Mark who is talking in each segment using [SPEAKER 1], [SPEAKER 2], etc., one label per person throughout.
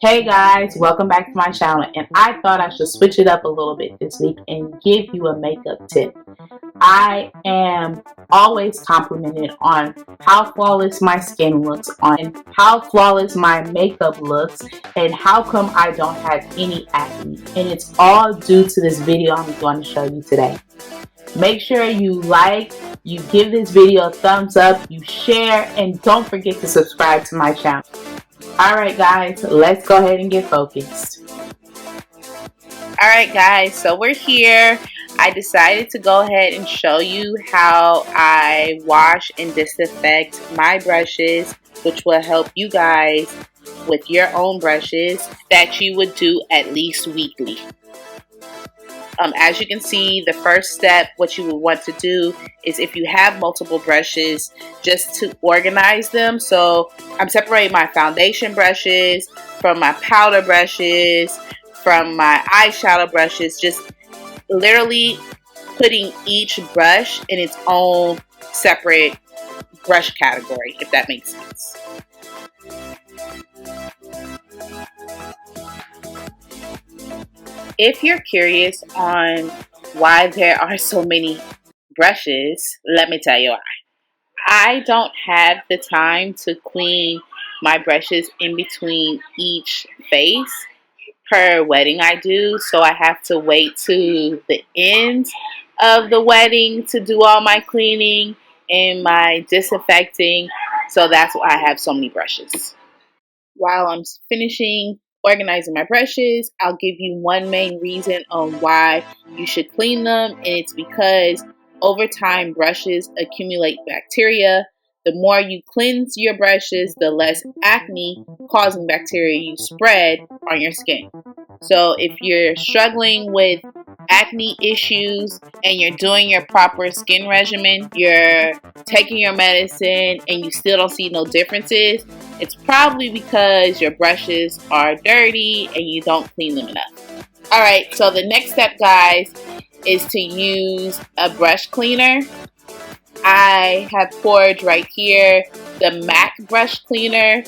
[SPEAKER 1] Hey guys, welcome back to my channel, and I thought I should switch it up a little bit this week and give you a makeup tip. I am always complimented on how flawless my skin looks, on how flawless my makeup looks, and how come I don't have any acne. And it's all due to this video I'm going to show you today. Make sure you like, you give this video a thumbs up, you share, and don't forget to subscribe to my channel. Alright guys, let's go ahead and get focused. Alright guys, so we're here. I decided to go ahead and show you how I wash and disinfect my brushes, which will help you guys with your own brushes that you would do at least weekly. As you can see, the first step, what you would want to do is, if you have multiple brushes, just to organize them. So I'm separating my foundation brushes from my powder brushes, from my eyeshadow brushes, just literally putting each brush in its own separate brush category, if that makes sense. If you're curious on why there are so many brushes, let me tell you why. I don't have the time to clean my brushes in between each face per wedding I do, so I have to wait to the end of the wedding to do all my cleaning and my disinfecting, so that's why I have so many brushes. While I'm finishing organizing my brushes, I'll give you one main reason on why you should clean them, and it's because over time brushes accumulate bacteria. The more you cleanse your brushes, the less acne causing bacteria you spread on your skin. So if you're struggling with acne issues and you're doing your proper skin regimen, you're taking your medicine and you still don't see no differences, it's probably because your brushes are dirty and you don't clean them enough. Alright, so the next step, guys, is to use a brush cleaner. I have poured right here the MAC brush cleaner,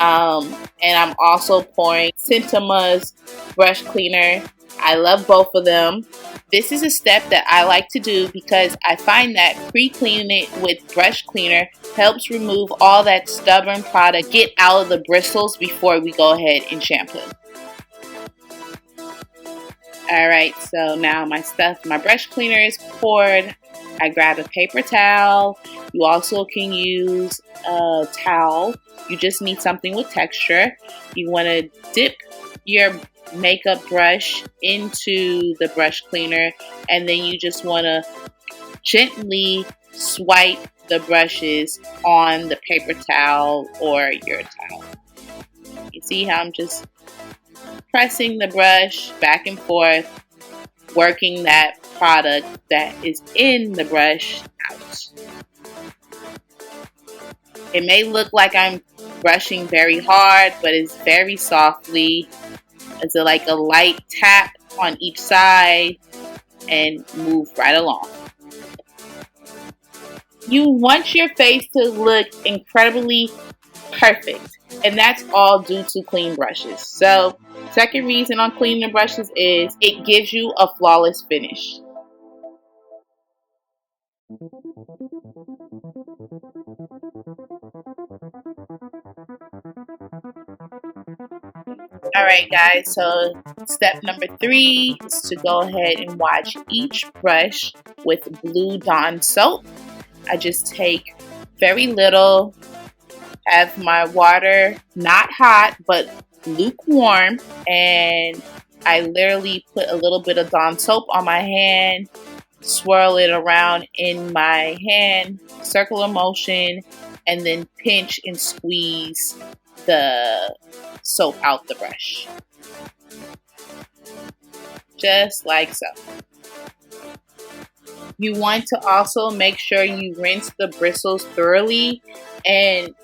[SPEAKER 1] and I'm also pouring Cinema's brush cleaner. I love both of them. This is a step that I like to do because I find that pre-cleaning it with brush cleaner helps remove all that stubborn product, get out of the bristles before we go ahead and shampoo. Alright, so now my brush cleaner is poured. I grab a paper towel. You also can use a towel. You just need something with texture. You want to dip your makeup brush into the brush cleaner, and then you just want to gently swipe the brushes on the paper towel or your towel. You see how I'm just pressing the brush back and forth, working that product that is in the brush out. It may look like I'm brushing very hard, but it's very softly. It's like a light tap on each side and move right along. You want your face to look incredibly perfect, and that's all due to clean brushes. So, second reason on cleaning the brushes is it gives you a flawless finish. Alright guys, so step number 3 is to go ahead and wash each brush with Blue Dawn soap. I just take very little, have my water not hot but lukewarm, and I literally put a little bit of Dawn soap on my hand, swirl it around in my hand, circular motion, and then pinch and squeeze the soap out the brush. Just like so. You want to also make sure you rinse the bristles thoroughly, and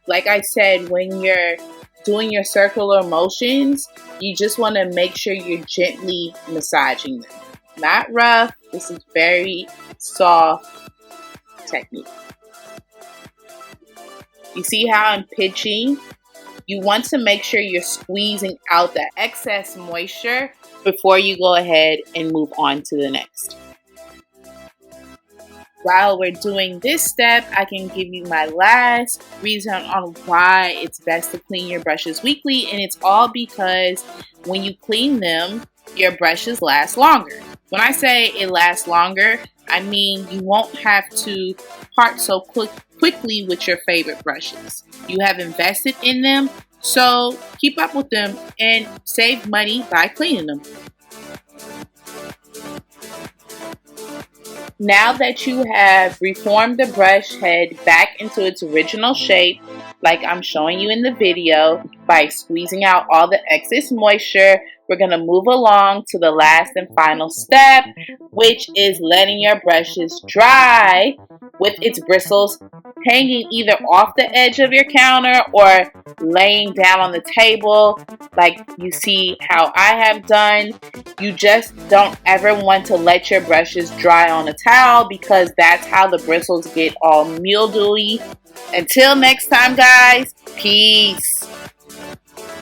[SPEAKER 1] like I said, when you're doing your circular motions, you just want to make sure you're gently massaging them. Not rough. This is very soft technique. You see how I'm pinching you want to make sure you're squeezing out the excess moisture before you go ahead and move on to the next. While we're doing this step, I can give you my last reason on why it's best to clean your brushes weekly, and it's all because when you clean them, your brushes last longer. When I say it lasts longer, I mean you won't have to part so quickly with your favorite brushes. You have invested in them, so keep up with them and save money by cleaning them. Now that you have reformed the brush head back into its original shape, like I'm showing you in the video, by squeezing out all the excess moisture, we're going to move along to the last and final step, which is letting your brushes dry with its bristles hanging either off the edge of your counter or laying down on the table like you see how I have done. You just don't ever want to let your brushes dry on a towel because that's how the bristles get all mildewy. Until next time, guys, peace.